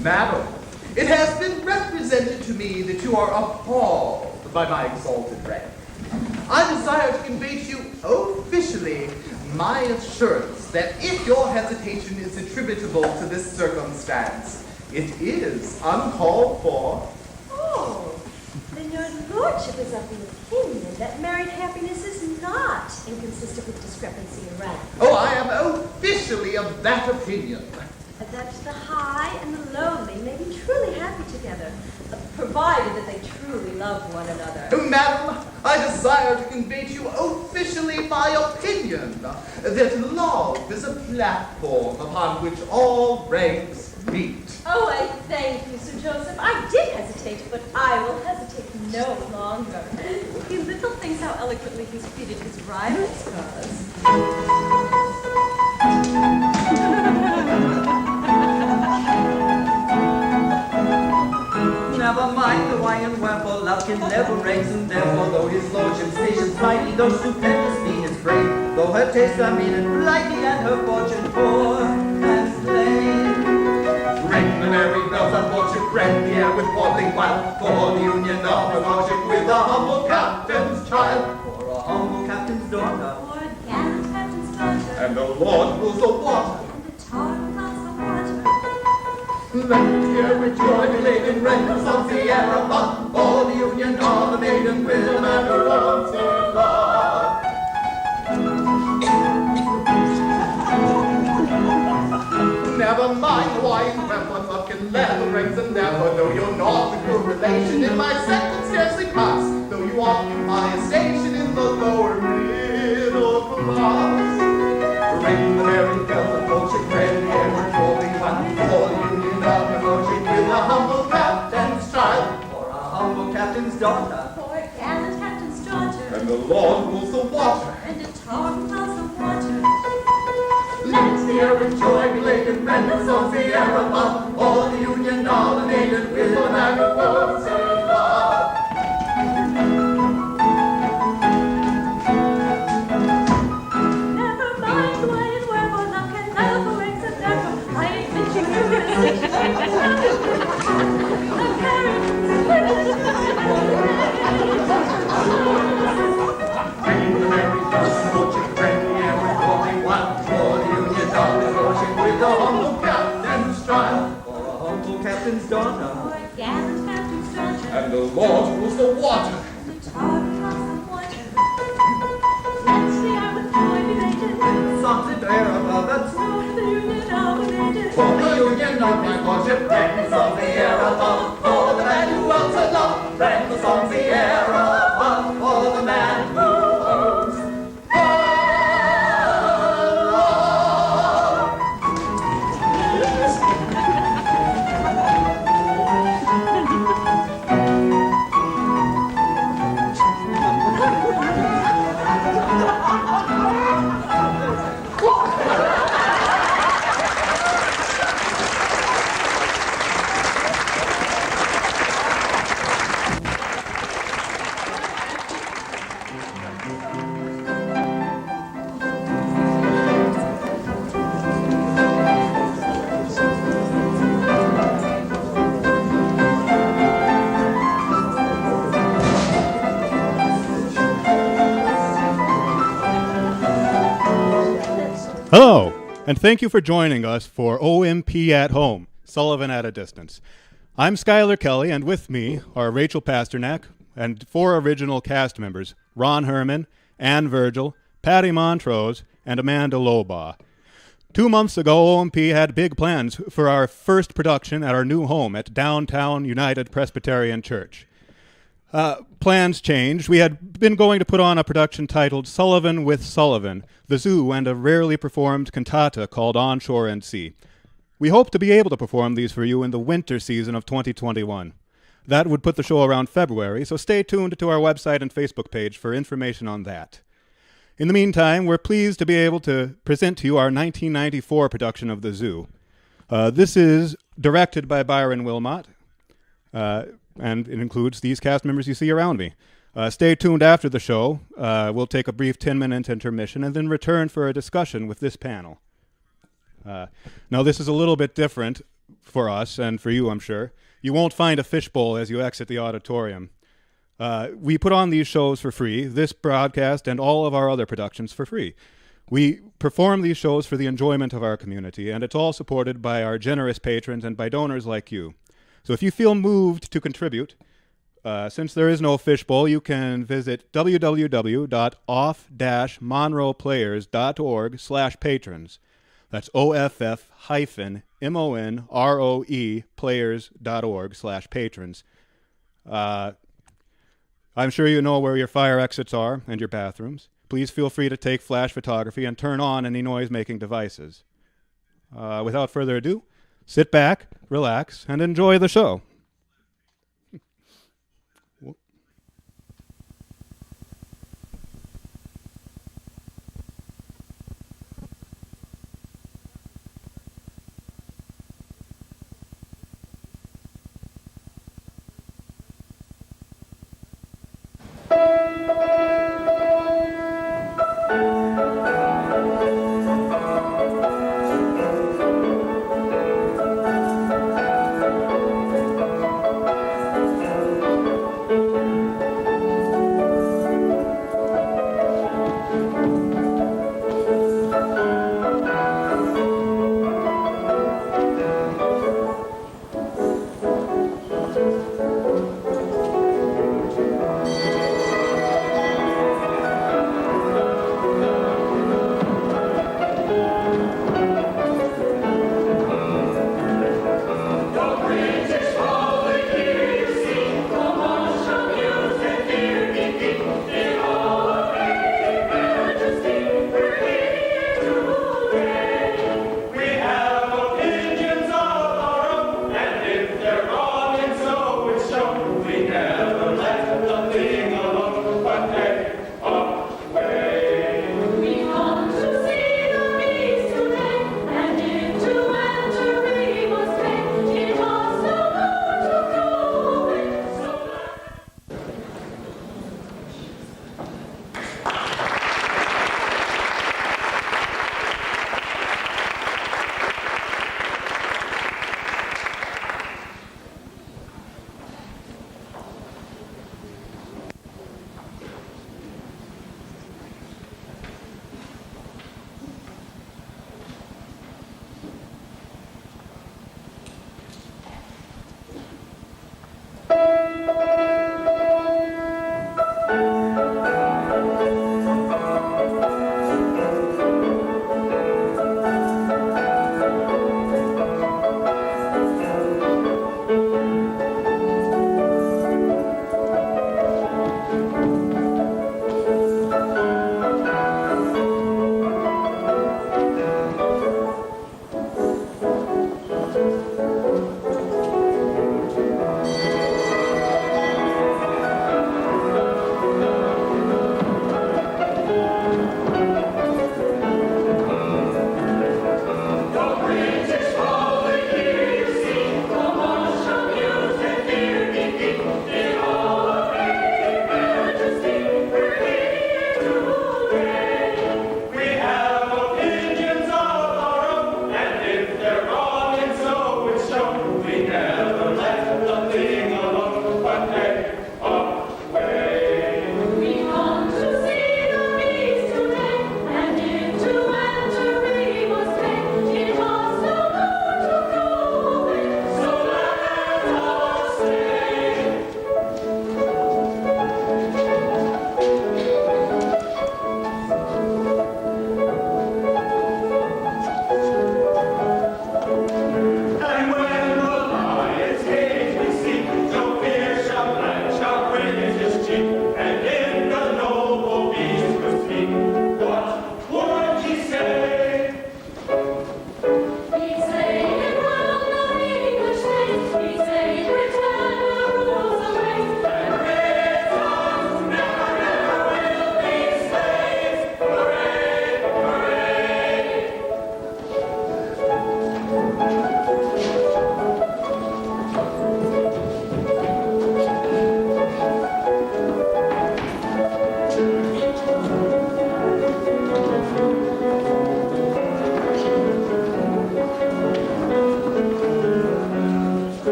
Madam, it has been represented to me that you are appalled by my exalted rank. I desire to convey to you officially my assurance that if your hesitation is attributable to this circumstance, it is uncalled for. Oh, then your lordship is of the opinion that married happiness is not inconsistent with discrepancy in rank. Oh, I am officially of that opinion. That the high and the lowly may be truly happy together, provided that they truly love one another. Madam, I desire to convey to you officially my opinion that love is a platform upon which all ranks meet. Oh, I thank you, Sir Joseph. I did hesitate, but I will hesitate no longer. He little thinks how eloquently he's pleaded his rival's cause. Never mind the why and wherefore, love can never reign, and therefore, though his lordship's station slightly, though stupendous be his brain, though her tastes are mean and blighty, and her fortune poor and plain. Ring the merry bells, unfortunate rend the air with warbling wild, for the union of her lordship with a humble captain's child, for a humble captain's daughter, For a gallant captain's daughter, And the Lord rules the water. and the torrent loves the water. Let the air with joy be laden, rent of the air above, for the union of the maiden with a man who loves in love. Never mind the why and wherefore, love can leather rings and never, though you're not a good relation, in my second scarcely pass, though you occupy a station in the lower middle class. Ring the merry bells and fortune, friend, the air with falling one, for the union of the motion with a humble captain's child, for a humble captain's daughter. For a gallant captain's daughter, and the Lord rules the water. and a torrent loves the water. Let the air with joy be laden, rend the songs the air above, all the union of the maiden with a man who falls in love. Never mind why and wherefore, love can never reign, and therefore, I admit you Ring the merry bells and fortune, friend, the air with falling one, for captain's daughter. Or a gallant captain's daughter. And the Lord rules the water. The tar across the water. Let's we are with joy belated. Songs in air above us. For the Union now related. For the Union night, my lordship, rang the songs the air above. For the man who owns a love, rang the songs the air above. For the man who owns a love. Hello, and thank you for joining us for OMP at Home, Sullivan at a Distance. I'm Schuyler Kelley, and with me are Rachel Pasternak and 4 original cast members, Ron Herman, Anne Virgil, Patti Montroise, and Amanda Lobaugh. 2 months ago, OMP had big plans for our first production at our new home at Downtown United Presbyterian Church. Plans changed. We had been going to put on a production titled Sullivan with Sullivan, the zoo, and a rarely performed cantata called On Shore and Sea. We hope to be able to perform these for you in the winter season of 2021. That would put the show around February, so stay tuned to our website and Facebook page for information on that. In the meantime, we're pleased to be able to present to you our 1994 production of The Zoo. This is directed by Byron Wilmot, and it includes these cast members you see around me. Stay tuned after the show. We'll take a brief 10-minute intermission and then return for a discussion with this panel. Now, this is a little bit different for us and for you, I'm sure. You won't find a fishbowl as you exit the auditorium. We put on these shows for free, this broadcast and all of our other productions for free. We perform these shows for the enjoyment of our community, and it's all supported by our generous patrons and by donors like you. So if you feel moved to contribute, since there is no fishbowl, you can visit www.off-monroeplayers.org/patrons. That's OFF-MONROE players.org/patrons. I'm sure you know where your fire exits are and your bathrooms. Please feel free to take flash photography and turn on any noise-making devices. Without further ado, sit back, relax, and enjoy the show.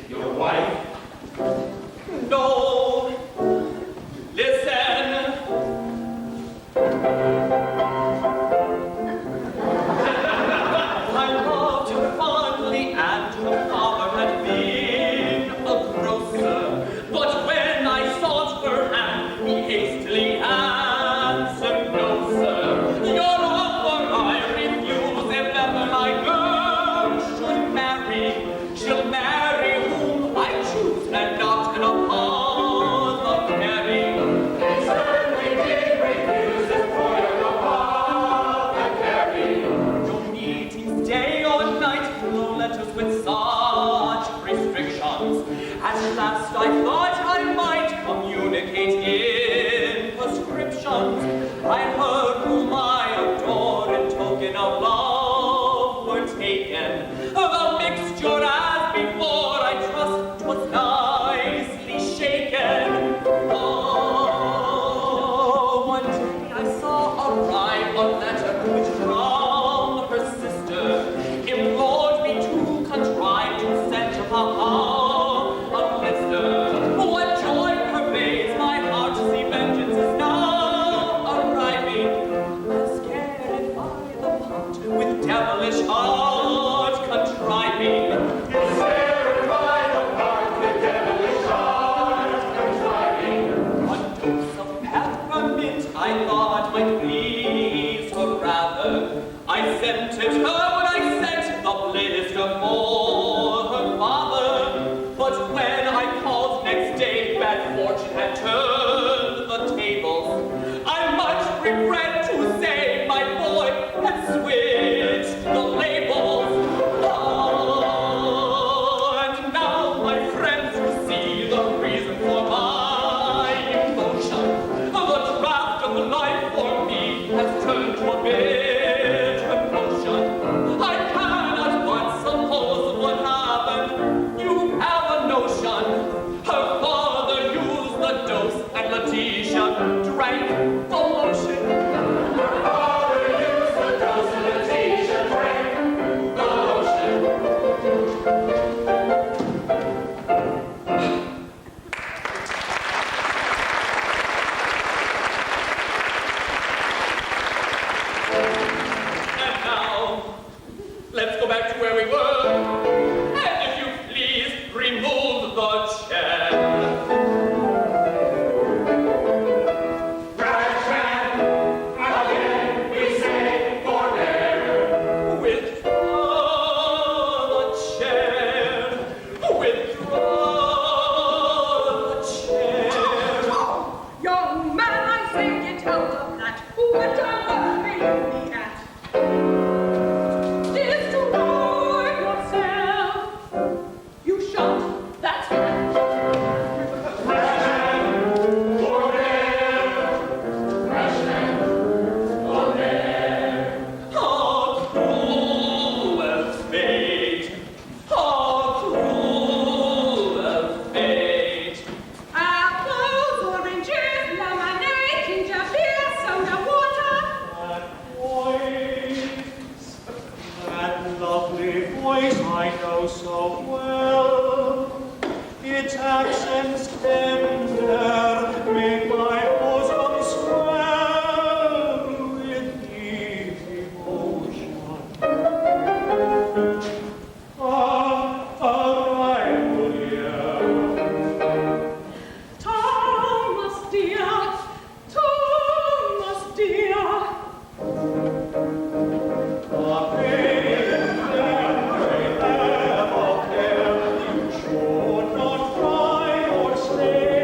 Your wife? No. Listen. I loved her fondly, and her father had been a grocer. But when I sought her hand, he hastily answered, "No, sir, your offer I refuse. If ever my girl should marry, she'll marry whom I choose, and not an upon the carry." They certainly did refuse his royal upon the carry. No meetings day or night, no letters with such restrictions. At last I thought I might communicate in prescriptions. I heard whom I adore in token of love were taken. The mixture as before, I trust 'twas nicely shaken. Oh, one day I saw arrive a letter which from her sister implored me to contrive to send to Papa a blister. What joy pervades my heart to see vengeance is now arriving. I'm scared by the pot with devilish art contriving. Sarah by the part, the devilish art contriving. A dose of peppermint I thought might please her rather. I scented her when I sent the blister for her father. But when I called next day, bad fortune had turned the tables. I much regret to say my boy had switched the labels. Oh, and now my friends will see the reason for my emotion. The draft of life for me has turned to a bitter potion. I cannot but suppose what happened. You have a notion. Her father used the dose, and Letitia drank the lotion. Father used the dose and Letitia drank the lotion. And now, let's go back to where we were. And if you please, remove the chair. Ratchet, again we say forbear. Withdraw the chair. Withdraw the chair. Young man, I say get out of that. What time may you be at? Destroy yourself. You shot, that's right. Ratchet, forbear. Ratchet, forbear. A cruel fate. A cruel fate. Apples, oranges, lemonade, ginger beer, soda water. That lovely voice I know so well. Its accents tender make my bosom swell with deep emotion. Arrival, yeah. Thomas dear, Thomas dear. You should not cry or stay.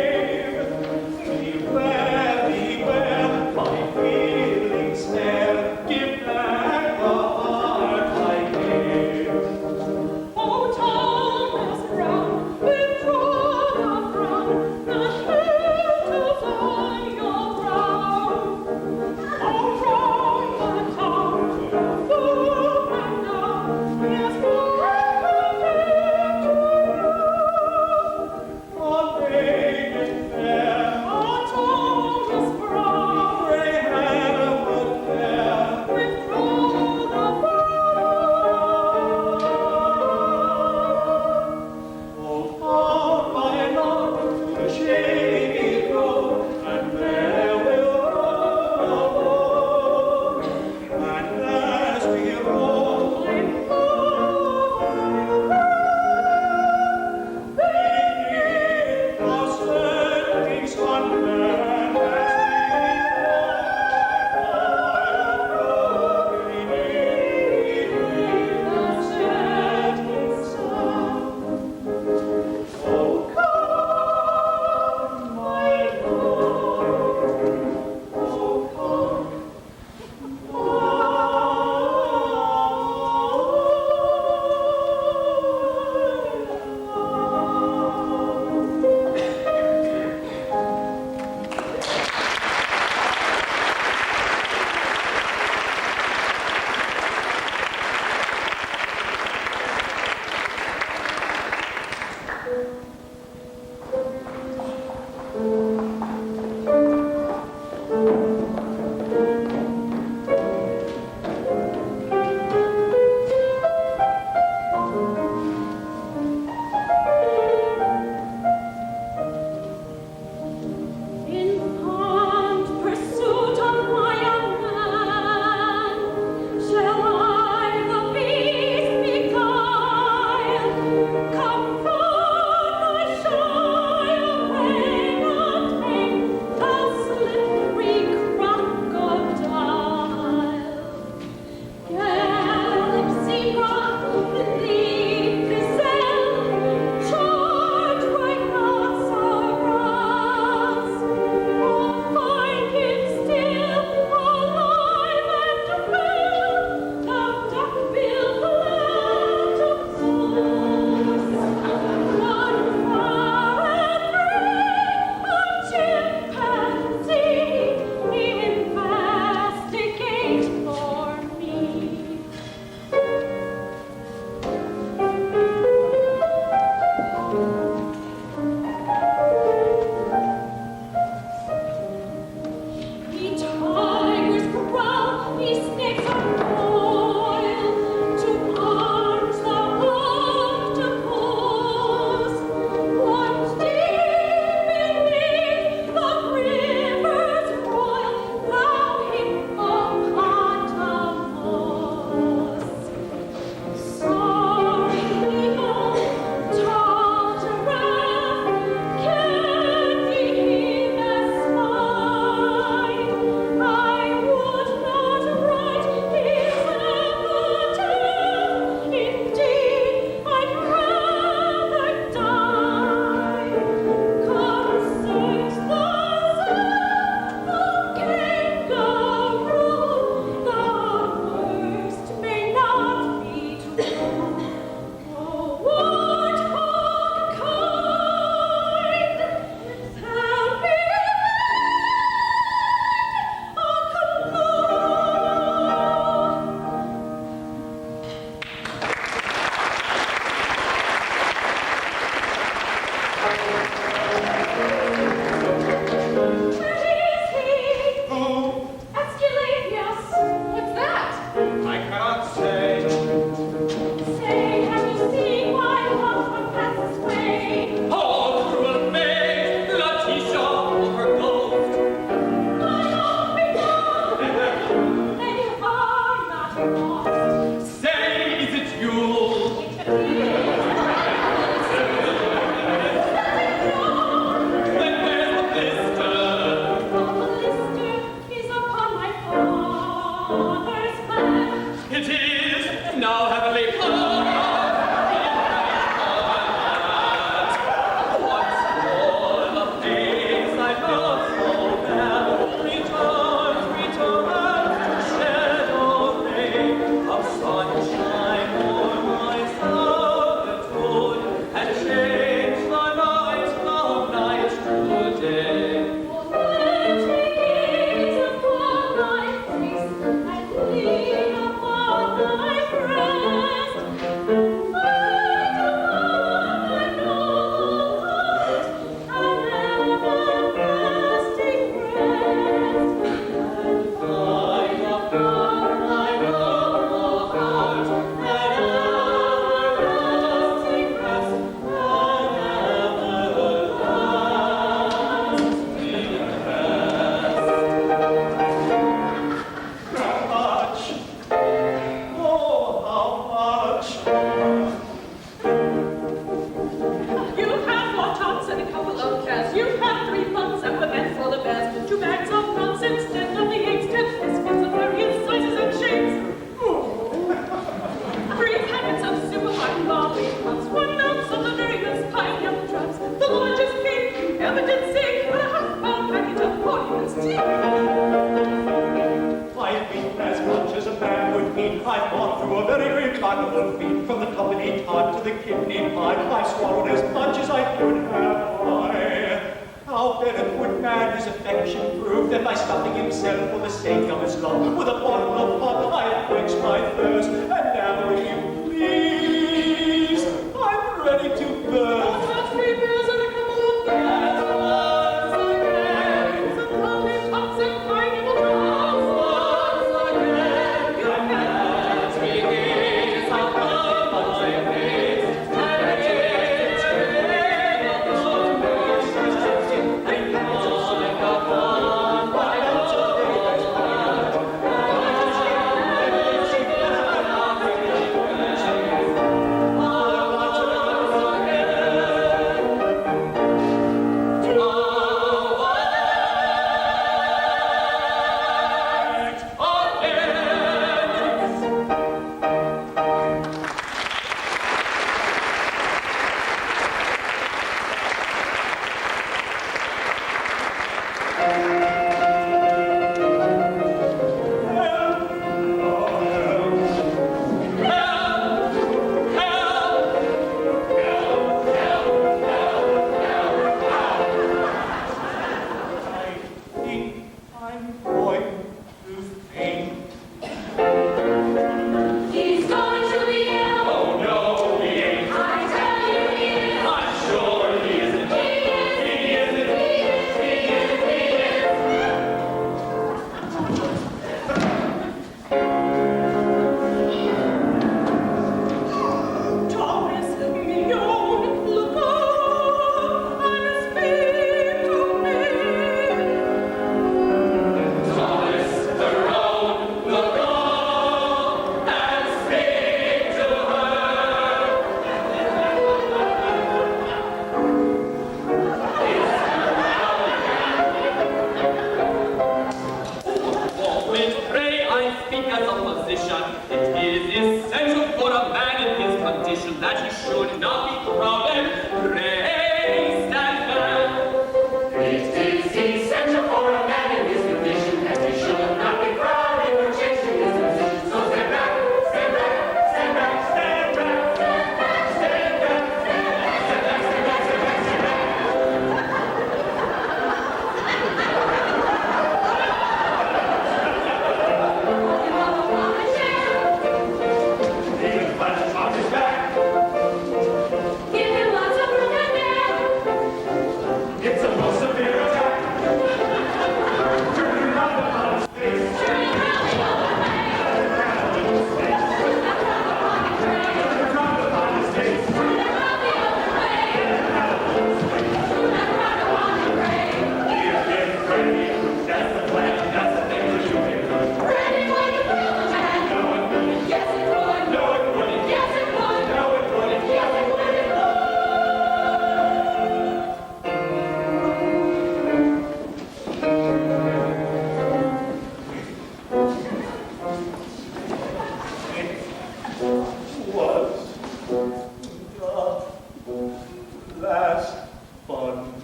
fun.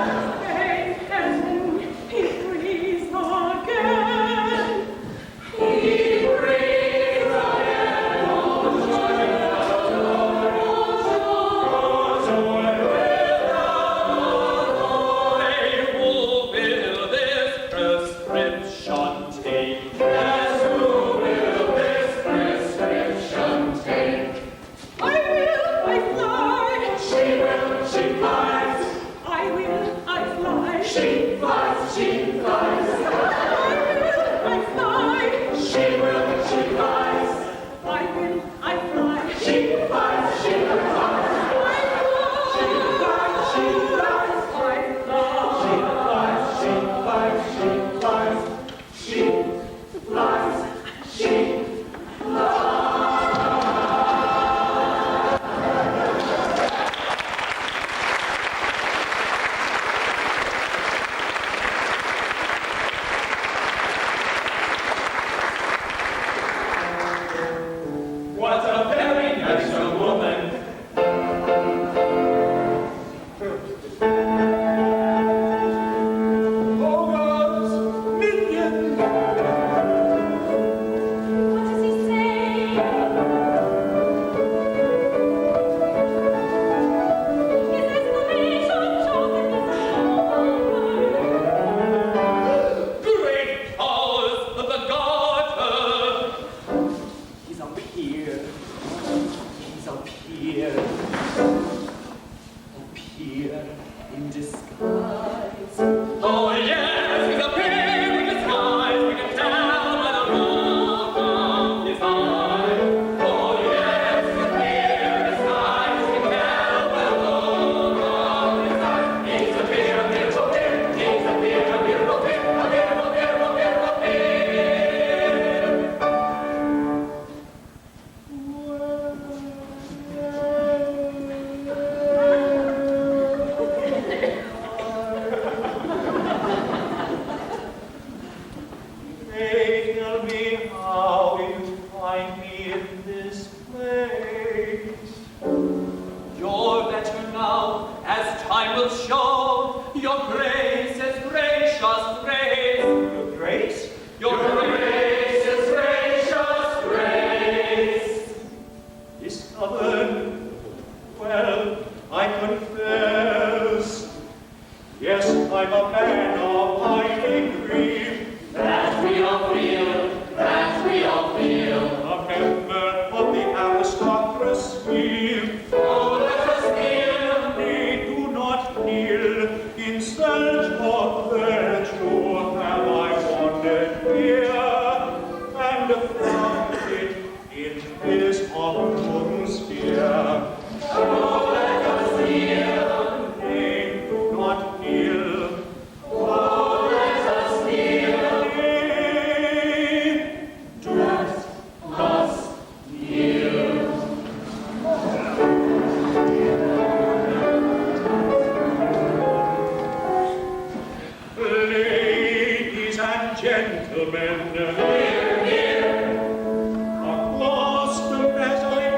Thank heaven, he breathes again. He breathes again. Oh, joy without oh, joy without Who will this prescription take? Yes, who will this prescription take? I will, I fly. She will, she flies. I will, I fly. She flies, she flies. I will, I fly. She will, she flies. I will, I fly. She flies, she flies. I fly. She flies, she flies. I fly. She flies, she flies, she flies. She flies, she What a very nice young woman. Ogres, minion, What does he say? His exclamation shows Great powers of the garter. he's up here. He's up here. Up here in disguise. Oh yes, he's appeared in disguise. We can tell by the look of his eye. Oh yes, he's appeared in disguise. We can tell by the look of his eye. He's appeared, appeared. He's appeared, appeared, Pray tell me how you find me in this place. You're better now, as time will show. Your grace is gracious grace. Your grace? Your grace is gracious grace. Discovered? Well, I confess. Yes, I'm a man of hiding grief. That we all feel, that we all feel. A member of the aristocracy. Oh, let us kneel. They do not kneel in search of virtue. Have I wandered here and found it in this atmosphere? Oh, let us kneel. They do not kneel. Oh, let us kneel. They do Let us kneel. Ladies and gentlemen, Here, here. accustomed as I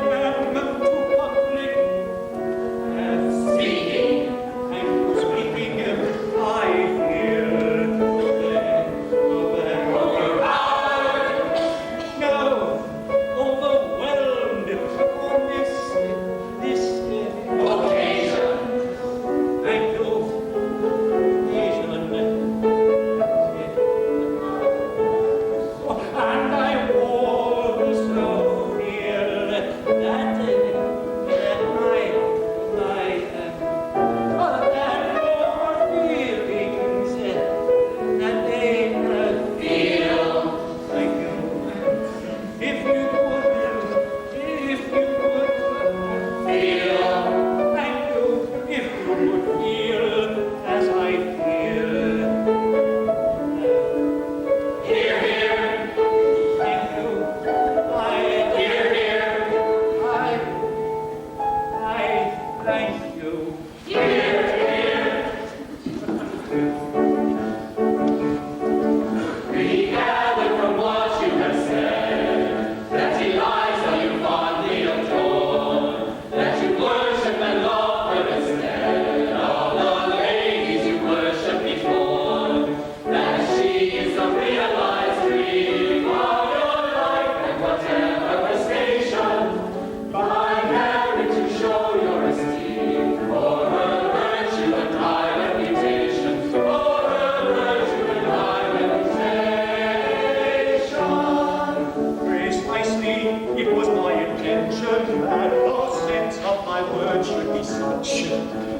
words should be such.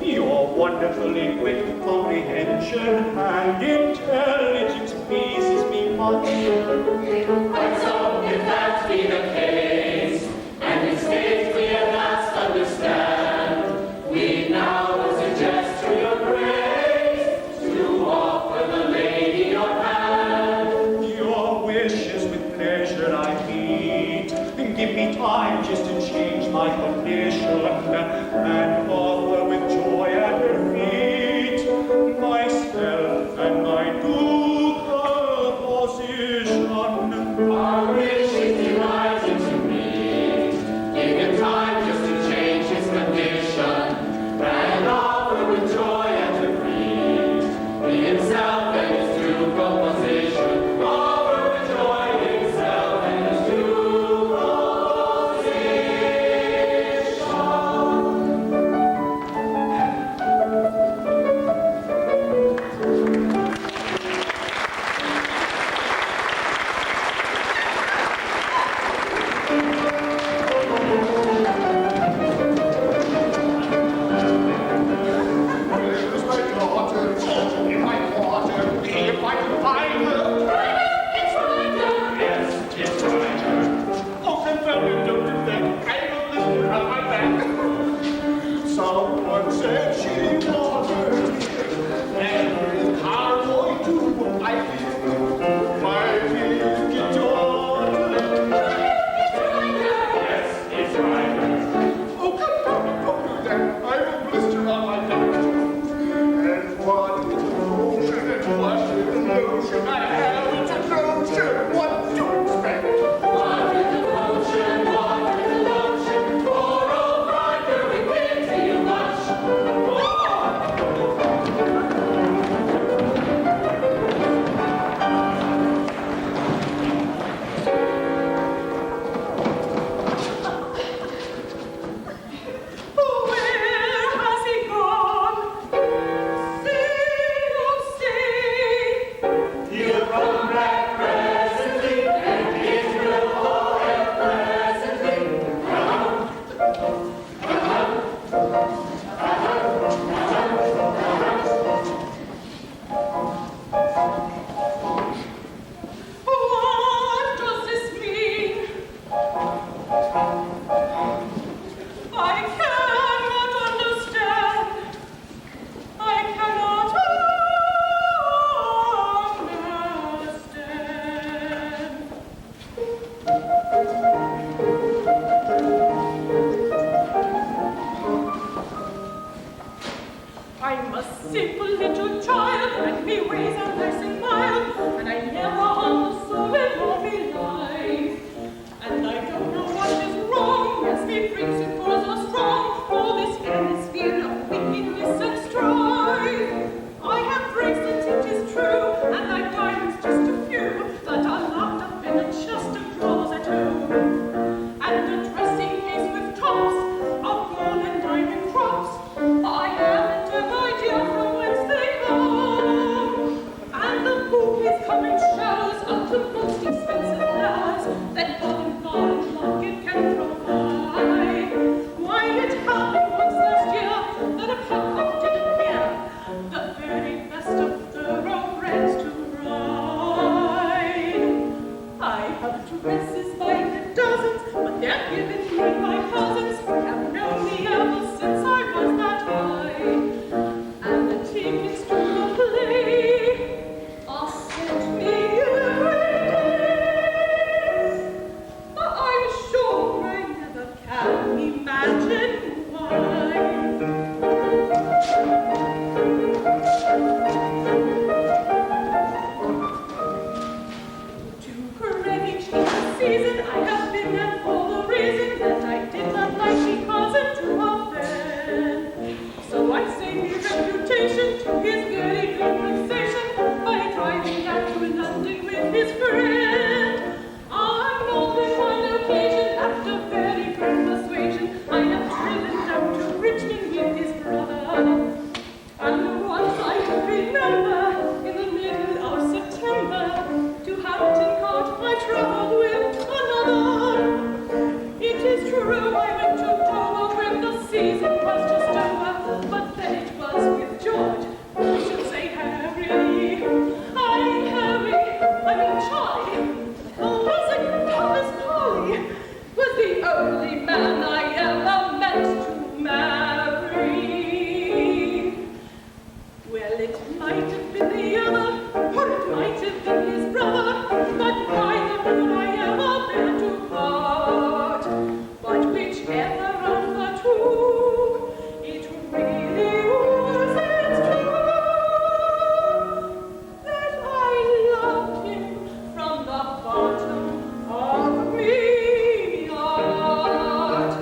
Your wonderfully quick comprehension and intelligence pleases me much. And so, if that be the case, and in states we at last understand, we now suggest to your grace to offer the lady your hand. Your wishes with pleasure I meet. Give me time just to change my condition and offer with joy at her feet myself and my ducal position. Our wish is delighted to meet. Give him time just to change his condition and offer with joy at her feet. Be himself and his true composition. Offer with joy himself and his true composition. Where's my daughter? In my water. If I can find her. Yes, it's right. Oh, confounded, don't think I will lift her on my back. Someone said she was her. And is our boy too. I feel my dear daughter. Yes, it's right. Oh, don't do that. I will blister on my back. And what is a notion and what is a notion? I have a notion. What to expect? What is the potion? What is the lotion? For old Roger, we pity you much. Where has he gone? Say, oh say, He'll come back presently, and his will all end presently. what does this mean? I cannot understand. I cannot understand. I'm a simple little child, and me ways are nice and mild, and I never understood it all me life. And I don't know what is wrong, as me brings it for so strong, all this hemisphere of wickedness and strife. I have bracelets, it is true, and I diamonds just a few, that are locked up in a chest of drawers at home. And a dressing case with tops of gold and diamond crops. I haven't an idea from whence they come. And the bouquets come in showers of the most expensive flowers that modern foreign market can provide. Why, it happened once last year that a peacock did appear, the very best of thoroughbreds to ride. I have dresses by the dozens, but they're given me by cousins who have known me ever since I was that high. And the tickets to the play are sent me every day. But I'm sure I never can imagine why. To Greenwich in the season I have been, and for the reason that I did not like me cousin to offend. So I save his reputation to his very compensation by driving down to London with his friend. On more than one occasion, after very firm persuasion, I have driven down to Richmond with his brother. And once I can remember, in the middle of September, to Hampton Court I travelled with another. It is true I went to Dover when the season whichever of the two, it really wasn't true that I loved him from the bottom of me heart.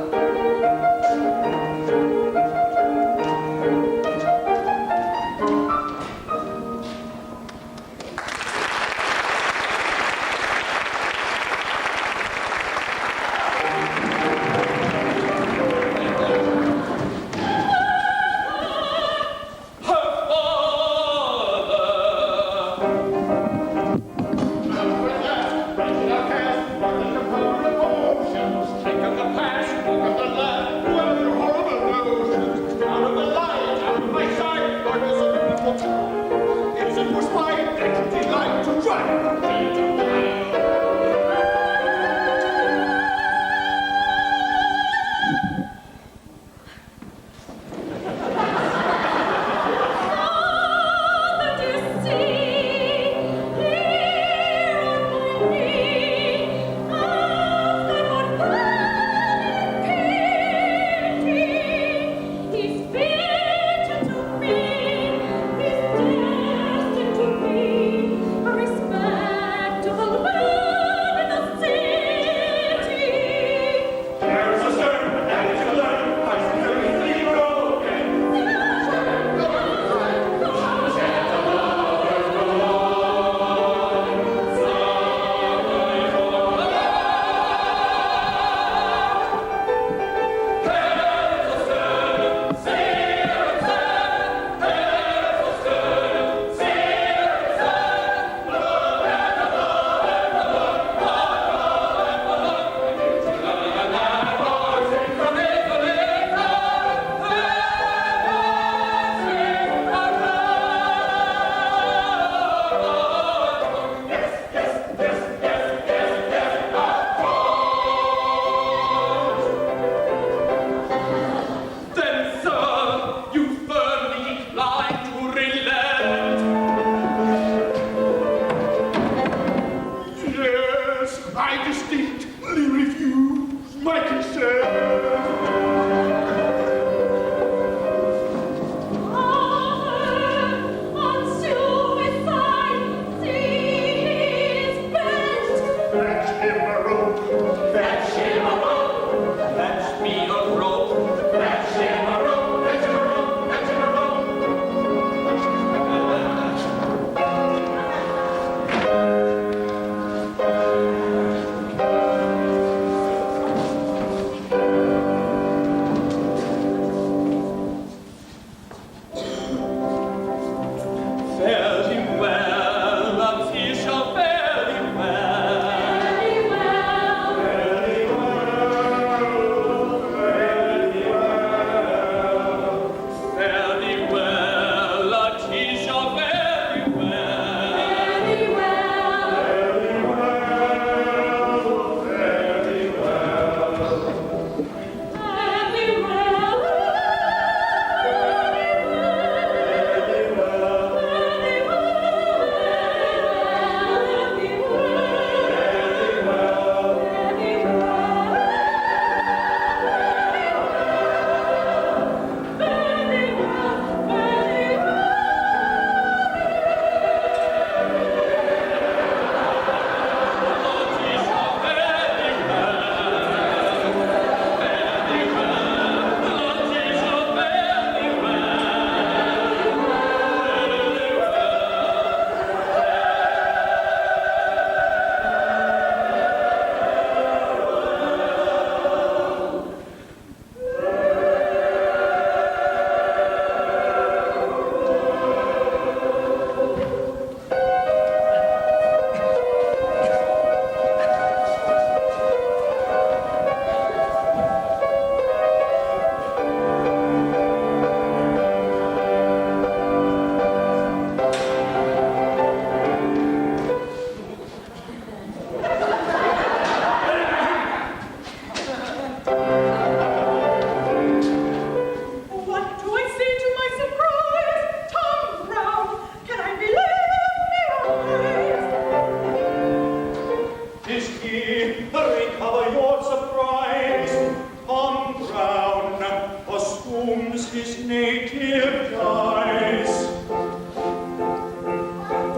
his native dies.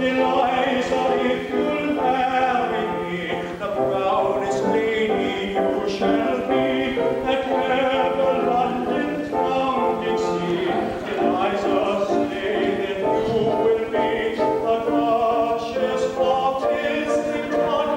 Eliza, if you'll marry me, the proudest lady you shall be, that ever London town did see. Eliza, say that you will be the Duchess of Islington.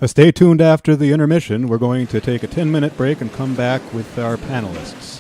Stay tuned after the intermission. We're going to take a 10-minute break and come back with our panelists.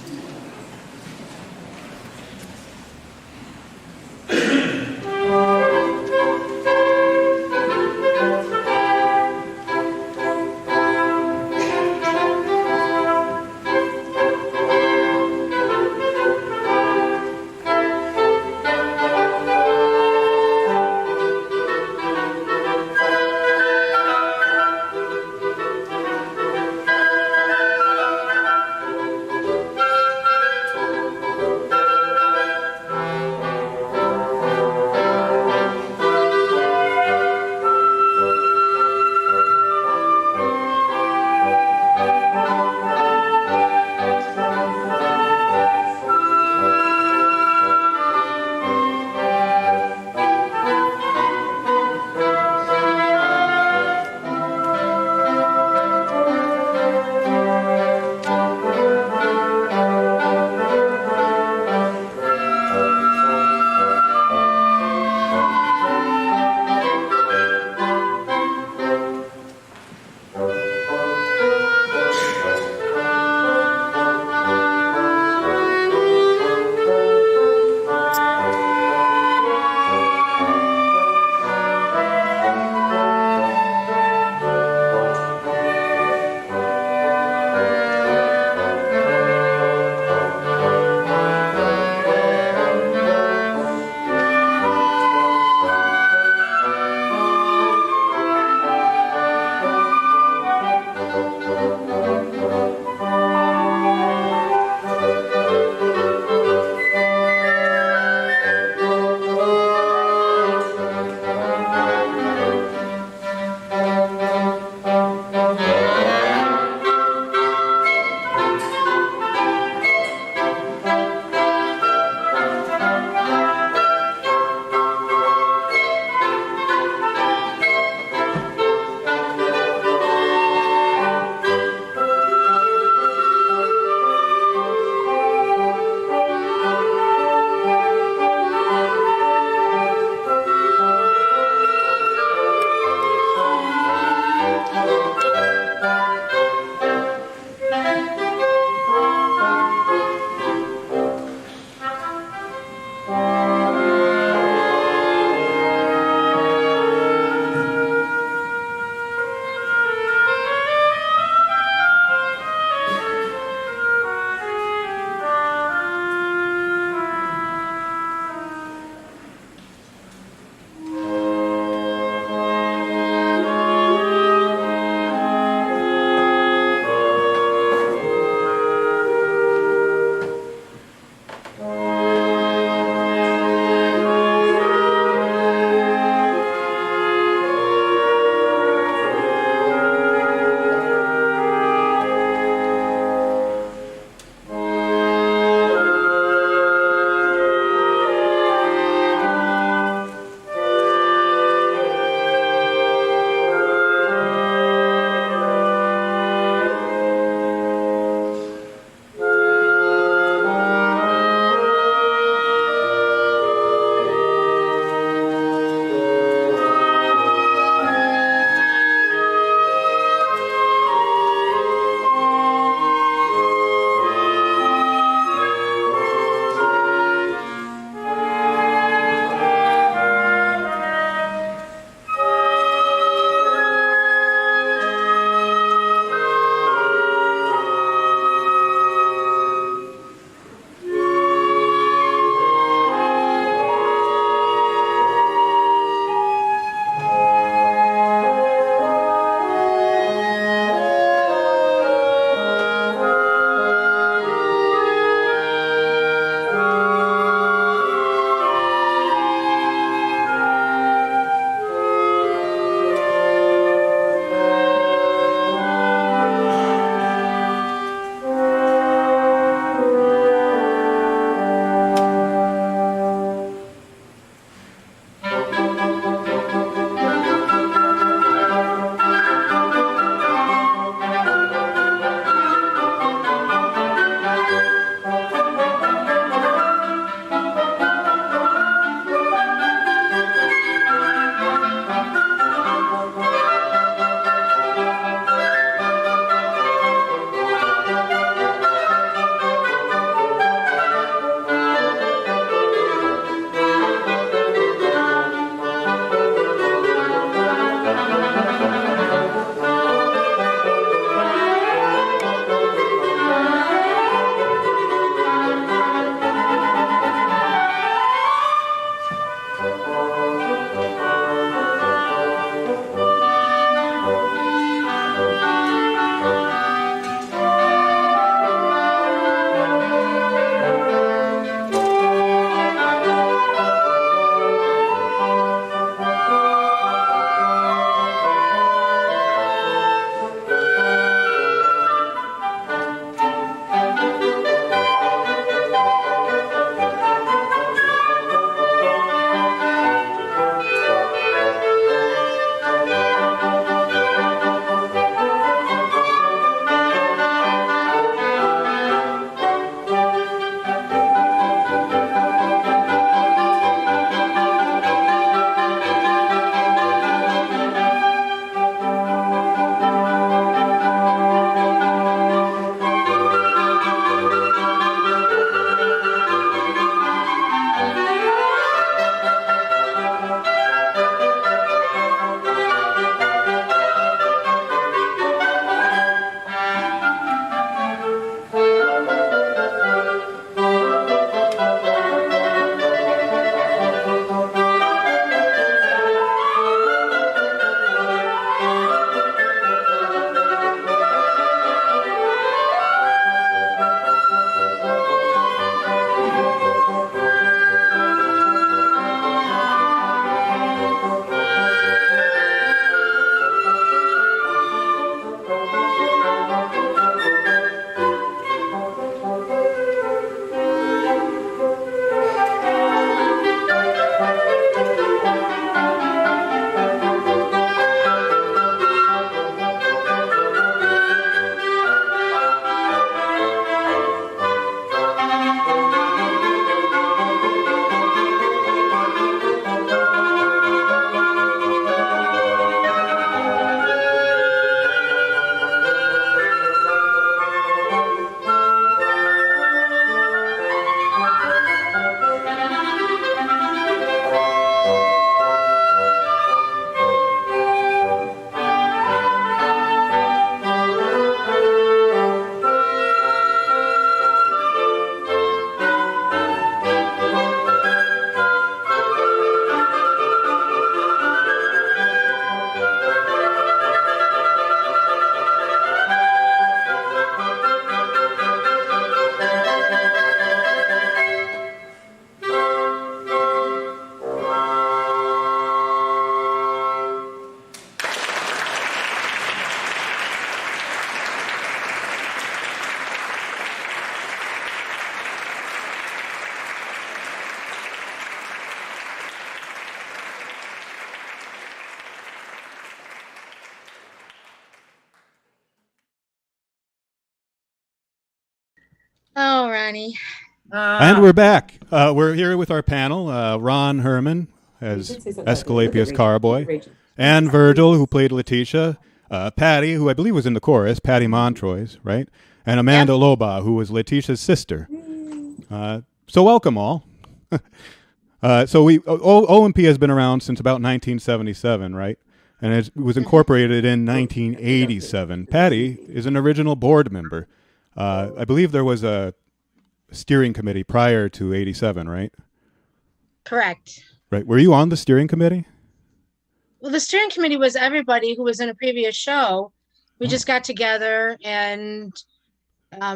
Oh, Ronnie. And we're back. We're here with our panel, Ron Herman as Escalapius Carboy, Anne Virgil, who played Letitia, Patti, who I believe was in the chorus, Patti Montroise, right? And Amanda Lobaugh, who was Letitia's sister. So welcome all. So OMP has been around since about 1977, right? And it was incorporated in 1987. Patti is an original board member. I believe there was a steering committee prior to 87, right? Correct. Right. Were you on the steering committee? Well, the steering committee was everybody who was in a previous show. We just got together and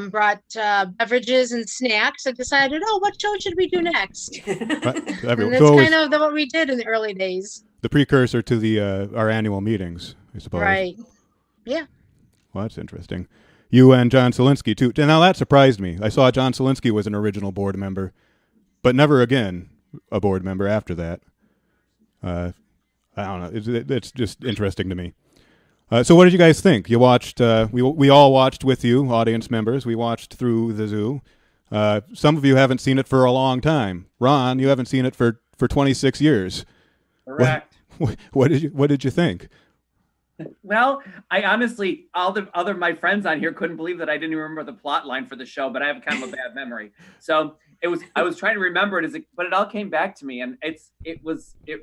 brought beverages and snacks and decided, what show should we do next? Right. And that's kind of what we did in the early days. The precursor to the our annual meetings, I suppose. Right. Yeah. Well, that's interesting. You and John Selinsky, too. Now, that surprised me. I saw John Selinsky was an original board member, but never again a board member after that. I don't know. It's just interesting to me. So what did you guys think? You watched, we all watched with you, audience members. We watched through the zoo. Some of you haven't seen it for a long time. Ron, you haven't seen it for 26 years. Correct. What did you think? Well, I honestly, all the other my friends on here couldn't believe that I didn't even remember the plot line for the show, but I have kind of a bad memory. So I was trying to remember it but it all came back to me, and it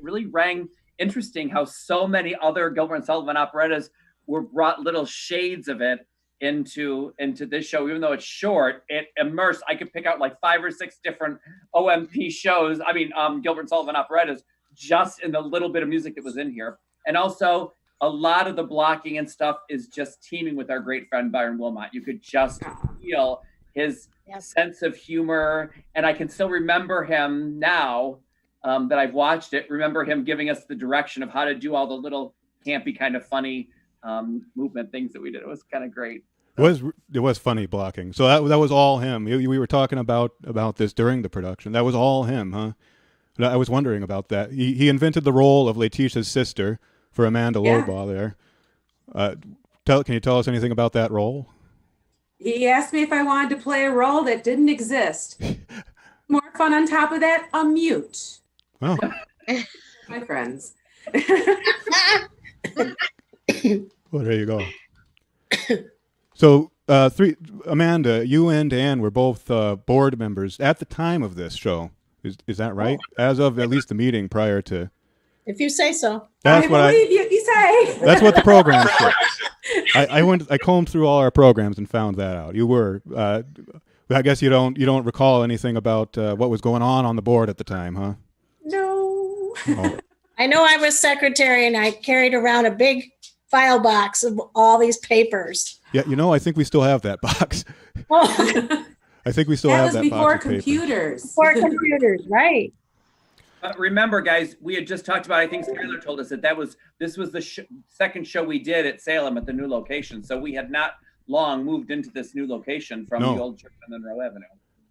really rang interesting how so many other Gilbert and Sullivan operettas were brought little shades of it into this show. Even though it's short, it immersed. I could pick out like 5 or 6 different OMP shows. I mean, Gilbert and Sullivan operettas, just in the little bit of music that was in here. And also a lot of the blocking and stuff is just teaming with our great friend Byron Wilmot. You could just feel his sense of humor. And I can still remember him now that I've watched it, remember him giving us the direction of how to do all the little campy kind of funny movement things that we did. It was kind of great. It was funny blocking. So that was all him. We were talking about this during the production. That was all him, huh? I was wondering about that. He invented the role of Letitia's sister for Amanda Lobaugh there. Can you tell us anything about that role? He asked me if I wanted to play a role that didn't exist. More fun on top of that, a mute. Oh. My friends. Well, there you go. So, Amanda, you and Anne were both board members at the time of this show. Is that right? As of at least the meeting prior to. If you say so. I believe you say. That's what the program said. I combed through all our programs and found that out. You were. I guess you don't recall anything about what was going on the board at the time, huh? No. Oh. I know I was secretary and I carried around a big file box of all these papers. Yeah, I think we still have that box. Oh. I think we still have that box. That was before of papers. computers. Before computers, right. Remember, guys, we had just talked about, I think Schuyler told us that this was the second show we did at Salem at the new location. So we had not long moved into this new location from the old church on Monroe Avenue.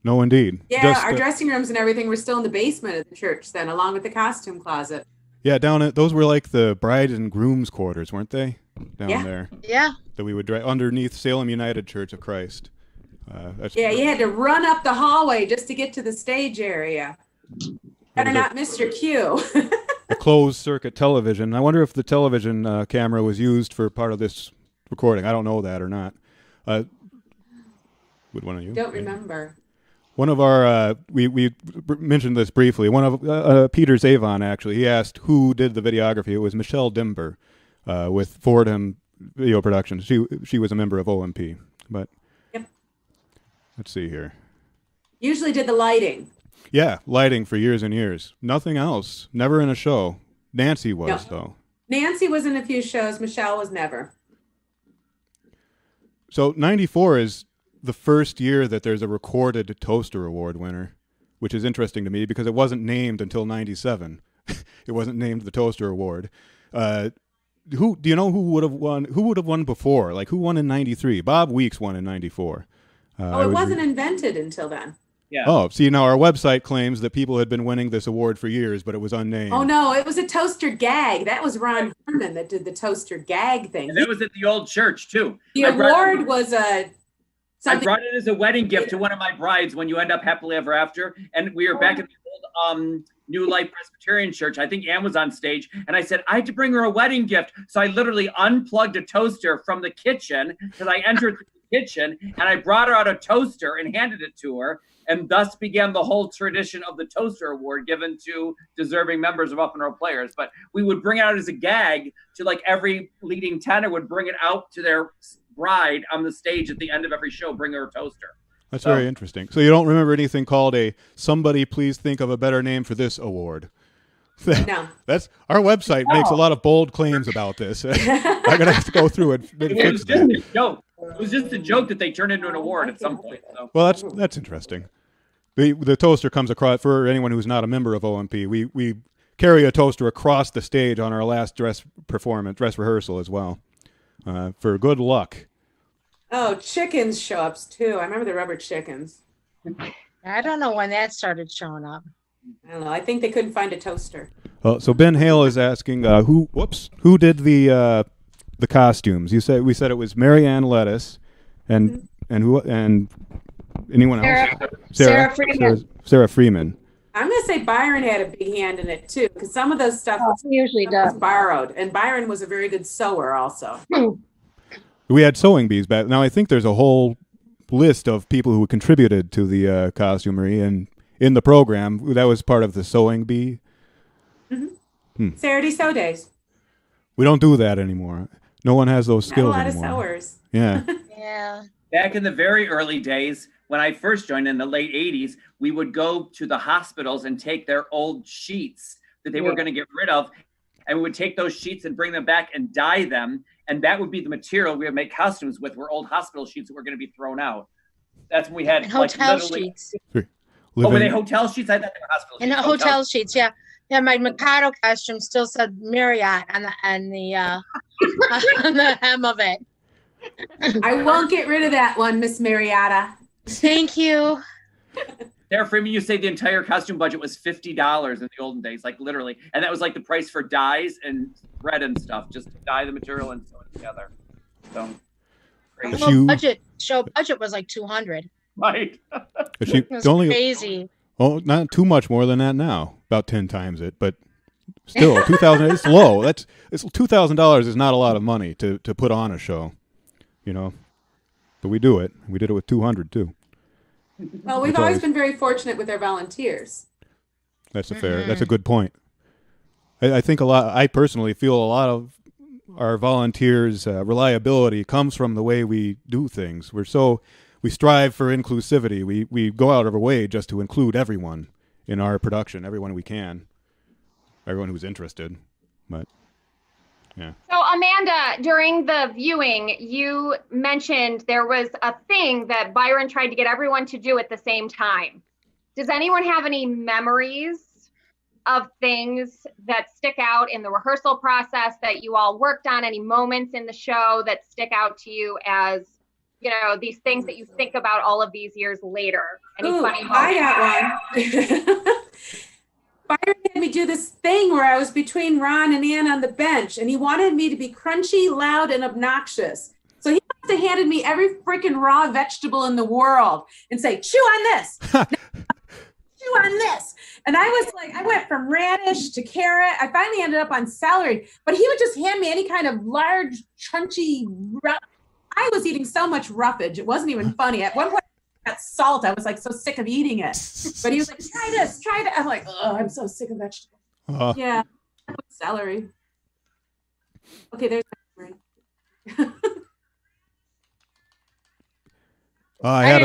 No, indeed. Yeah, our dressing rooms and everything were still in the basement of the church then, along with the costume closet. Yeah, those were like the bride and groom's quarters, weren't they? Down there. Yeah. That we would drive underneath Salem United Church of Christ. You had to run up the hallway just to get to the stage area. Better not miss your cue. A closed circuit television. I wonder if the television camera was used for part of this recording. I don't know that or not. Would one of you? Don't remember. One of our, we mentioned this briefly. One of Peter Zavon, actually, he asked who did the videography. It was Michelle Dimber with Fordham Video Productions. She was a member of OMP. But let's see here. Usually did the lighting. Yeah, lighting for years and years. Nothing else. Never in a show. Nancy was, though. Nancy was in a few shows. Michelle was never. So 94 is the first year that there's a recorded Toaster Award winner, which is interesting to me because it wasn't named until 97. It wasn't named the Toaster Award. Do you know who would have won? Who would have won before? Like who won in 93? Bob Weeks won in 94. It wasn't invented until then. Yeah. Oh, see, now our website claims that people had been winning this award for years, but it was unnamed. Oh, no, it was a toaster gag. That was Ron Herman that did the toaster gag thing. And that was at the old church, too. The award was a I brought it as a wedding gift to one of my brides when you end up happily ever after. And we were back at the old New Life Presbyterian Church. I think Anne was on stage. And I said, I had to bring her a wedding gift. So I literally unplugged a toaster from the kitchen because I entered the kitchen and I brought her out a toaster and handed it to her. And thus began the whole tradition of the Toaster Award given to deserving members of Off-Monroe Players. But we would bring it out as a gag to like every leading tenor would bring it out to their bride on the stage at the end of every show, bring her a toaster. That's very interesting. So you don't remember anything called a "somebody please think of a better name for this award"? No. That's our website makes a lot of bold claims about this. I'm gonna have to go through it. It was just a joke. It was just a joke that they turned into an award at some point. So. Well, that's interesting. The toaster comes across, for anyone who's not a member of OMP, we carry a toaster across the stage on our last dress rehearsal as well, for good luck. Oh, chickens show up too. I remember the rubber chickens. I don't know when that started showing up. I don't know. I think they couldn't find a toaster. So Ben Hale is asking, who did the costumes? We said it was Mary Ann Lettuce, and anyone else? Sarah Freeman. Sarah Freeman. I'm going to say Byron had a big hand in it too, because some of those stuff usually does. was borrowed, and Byron was a very good sewer also. We had sewing bees back. Now I think there's a whole list of people who contributed to the costumery, and in the program that was part of the sewing bee. Saturday sew days. We don't do that anymore. No one has those skills Not a lot anymore. of sewers. Yeah. Yeah. Back in the very early days, when I first joined in the late 80s, we would go to the hospitals and take their old sheets that they were going to get rid of. And we would take those sheets and bring them back and dye them. And that would be the material we would make costumes with, were old hospital sheets that were going to be thrown out. That's when we had And like hotel literally. sheets. Oh, were they hotel sheets? I thought they were hospital And sheets. hotel sheets, yeah. Yeah, my Mikado costume still said Marriott on the on the hem of it. I won't get rid of that one, Miss Marietta. Thank you. Sarah Freeman, you say the entire costume budget was $50 in the olden days, like literally. And that was like the price for dyes and thread and stuff, just to dye the material and sew it together. So crazy. Well, show budget was like 200. Right. It was crazy. Oh, not too much more than that now. About 10 times it, but still, $2,000. It's low. It's $2,000 is not a lot of money to put on a show, you know. But we do it. We did it with 200 too. Well, we've always been very fortunate with our volunteers. That's a good point. I think I personally feel a lot of our volunteers' reliability comes from the way we do things. We strive for inclusivity. We go out of our way just to include everyone in our production, everyone we can, everyone who's interested. But yeah. So Amanda, during the viewing, you mentioned there was a thing that Byron tried to get everyone to do at the same time. Does anyone have any memories of things that stick out in the rehearsal process that you all worked on? Any moments in the show that stick out to you as, you know, these things that you think about all of these years later? Any funny moments? I got one. Byron had me do this thing where I was between Ron and Ann on the bench, and he wanted me to be crunchy, loud, and obnoxious. So he must have handed me every freaking raw vegetable in the world and say, chew on this. Chew on this. And I was like, I went from radish to carrot. I finally ended up on celery, but he would just hand me any kind of large, crunchy, I was eating so much roughage. It wasn't even funny. At one point, I got salt. I was like so sick of eating it. But he was like, try this, try that. I'm like, oh, I'm so sick of vegetables. Yeah, celery. Okay, there's my I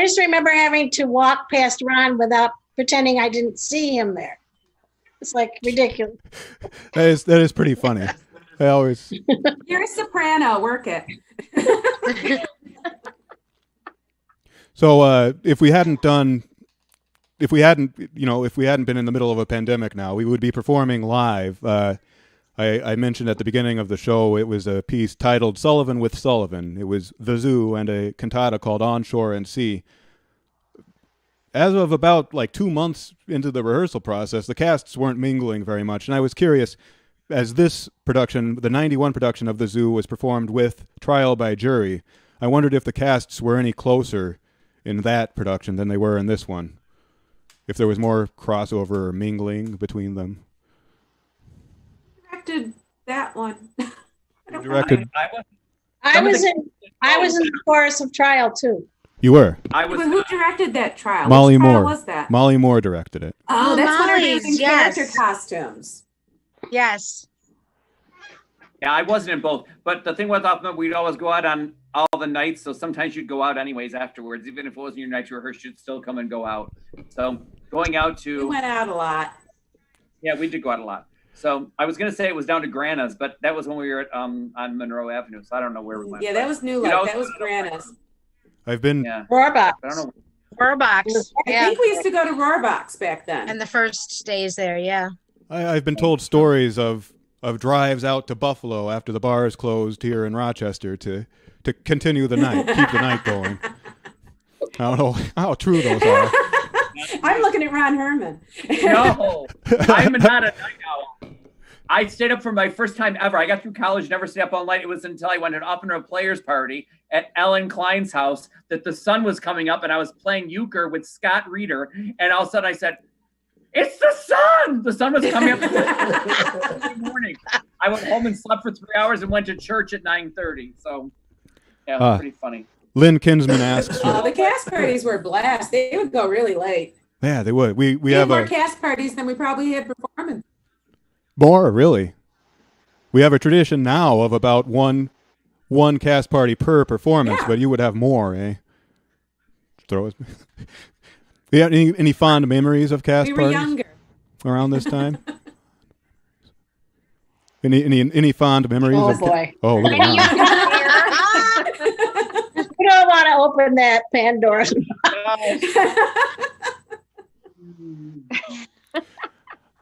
just remember having to walk past Ron without pretending I didn't see him there. It's like ridiculous. That is pretty funny. I always. You're a soprano. Work it. So if we hadn't been in the middle of a pandemic now, we would be performing live. I mentioned at the beginning of the show, it was a piece titled Sullivan with Sullivan. It was the zoo and a cantata called On Shore and Sea. As of about 2 months into the rehearsal process, the casts weren't mingling very much. And I was curious, as this production, the 91 production of the zoo was performed with trial by jury, I wondered if the casts were any closer in that production than they were in this one. If there was more crossover or mingling between them. Directed that one. Directed. I was in the chorus of Trial too. You were. But who directed that trial? Molly Which trial Moore. was that? Molly Moore directed it. Oh, that's when we're Molly's, using yes. character costumes. Yes. Yeah, I wasn't in both. But the thing was, we'd always go out on all the nights. So sometimes you'd go out anyways afterwards. Even if it wasn't your night to rehearse, you'd still come and go out. So going out We to, went out a lot. yeah, we did go out a lot. So I was going to say it was down to Grana's, but that was when we were at, on Monroe Avenue. So I don't know where we went. Yeah, that was New Life. That was Grana's. I've been. Yeah. Rohrbox. I don't know. Rohrbox. I Yeah. think we used to go to Rohrbox back then. And the first days there, yeah. I've been told stories of drives out to Buffalo after the bars closed here in Rochester to continue the night, keep the night going. I don't know how true those are. I'm looking at Ron Herman. No, I'm not a night owl. I stayed up for my first time ever. I got through college, never stayed up all night. It was until I went to an Off-Monroe Players party at Ellen Klein's house that the sun was coming up and I was playing euchre with Scott Reeder. And all of a sudden I said, "It's the sun!" The sun was coming up in the morning. I went home and slept for 3 hours and went to church at 9:30. So, yeah, it was pretty funny. Lynn Kinsman asks. The cast parties were a blast. They would go really late. Yeah, they would. We We have had more a cast parties than we probably had performance. more really. We have a tradition now of about one cast party per performance, Yeah. but you would have more, eh? Throw it. You have any fond memories of cast We were parties younger. around this time? Any fond memories? Oh, of boy. Oh, look at that. We don't want to open that Pandora's.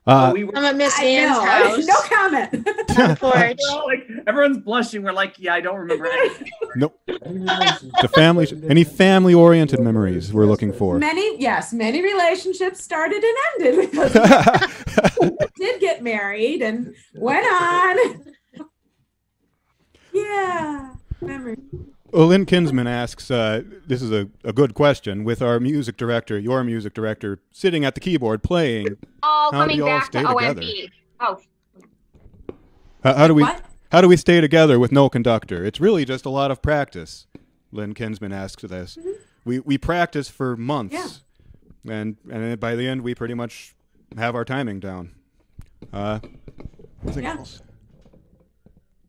I'm at Miss Ann's house. No comment. On the porch. We're all like, everyone's blushing. We're like, yeah, I don't remember anything. Nope. The family. Any family-oriented memories we're looking for? Many relationships started and ended because we did get married and went on. Yeah, memory. Well, Lynn Kinsman asks, this is a good question, with our music director, your music director, sitting at the keyboard playing. All How do coming you all back stay to together? OMP. Oh, How do we stay together with no conductor? It's really just a lot of practice. Lynn Kinsman asks this. Mm-hmm. We practice for months, and by the end we pretty much have our timing down. Anything else?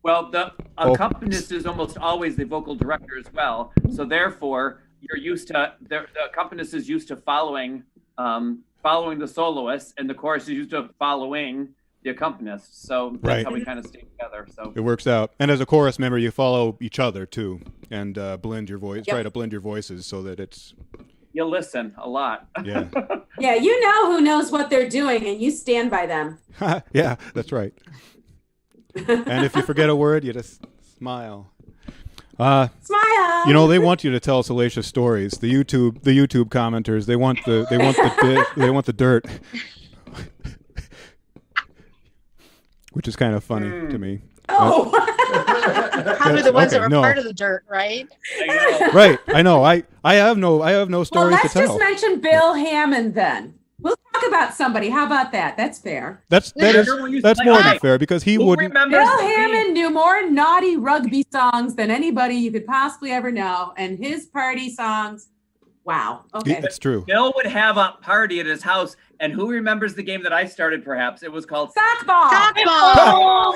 Well, the accompanist is almost always the vocal director as well. So therefore, you're used to the accompanist is used to following the soloist, and the chorus is used to following the accompanist. So that's how we kind of stay together. So it works out. And as a chorus member, you follow each other too, and blend your voice. Try to blend your voices so that it's. You listen a lot. Yeah. Yeah, you know who knows what they're doing, and you stand by them. Yeah, that's right. And if you forget a word, you just smile. Smile. You know, they want you to tell salacious stories. The YouTube commenters, they want the dirt, which is kind of funny to me. Oh, probably the ones that were no. part of the dirt, right? Right, I know. I have no stories Well, let's to tell. just mention Bill Hammond then. We'll talk about somebody. How about that? That's fair. That's more than fair because he wouldn't. Bill Hammond knew more naughty rugby songs than anybody you could possibly ever know, and his party songs. Wow. Okay. It's true. Bill would have a party at his house, and who remembers the game that I started? Perhaps it was called Sockball.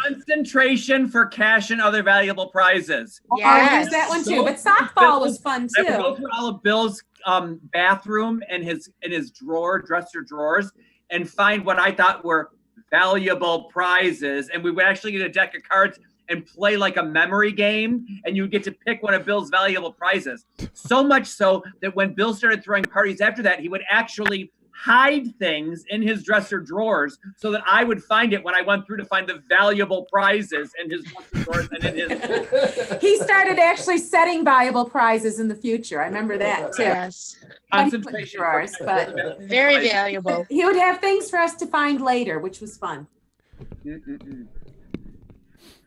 Concentration for cash and other valuable prizes. Yeah, there's that one too. But sockball was fun I would go too. through all of Bill's bathroom and his dresser drawers and find what I thought were valuable prizes, and we would actually get a deck of cards and play like a memory game, and you would get to pick one of Bill's valuable prizes. So much so that when Bill started throwing parties after that, he would actually hide things in his dresser drawers so that I would find it when I went through to find the valuable prizes in his dresser drawers and in his. He started actually setting valuable prizes in the future. I remember that too. Yes. Concentration drawers, but very valuable. He would have things for us to find later, which was fun.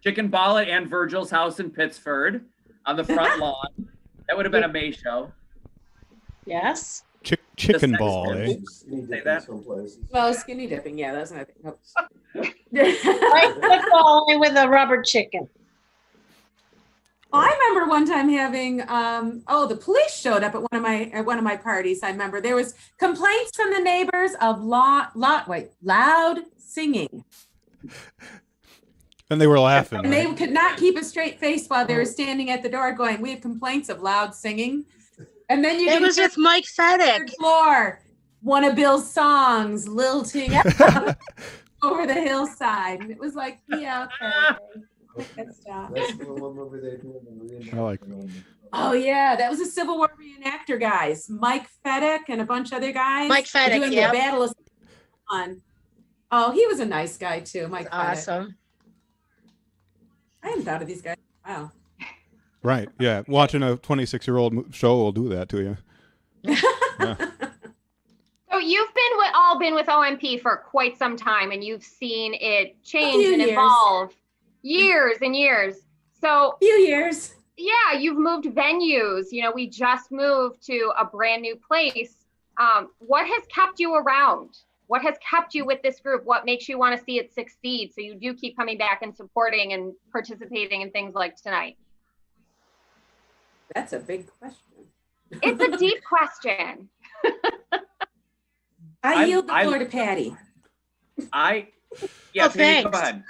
Chicken ball at Anne Virgil's house in Pittsford. on the front lawn. That would have been a May show. Yes. Chicken The ball, sex- eh? Say that. Well, skinny dipping, yeah, that's another thing. Nope. Like football only with a rubber chicken. I remember one time having the police showed up at one of my parties. I remember there was complaints from the neighbors of loud singing. And they were laughing. And they could not keep a straight face while they were standing at the door going, "We have complaints of loud singing." And then It was with Mike Fedek. Floor, one of Bill's songs, lilting over the hillside. And it was like, yeah, okay. Stop. That's the one movie they do in the reenactment. I like Oh yeah, that was a Civil War reenactor guys, Mike Fedek and a bunch of other guys. Mike Fedek, doing yeah. the Battle of on. Oh, he was a nice guy too, Mike Fedek. Awesome. I hadn't thought of these guys. Wow. Right. Yeah. Watching a 26-year-old show will do that to you. Yeah. So you've all been with OMP for quite some time, and you've seen it change and years. evolve years and years. So Few years. yeah, you've moved venues. You know, we just moved to a brand new place. What has kept you around? What has kept you with this group? What makes you want to see it succeed so you do keep coming back and supporting and participating in things like tonight? That's a big question. It's a deep question. I yield the floor to Patty. Patty, go thanks. ahead.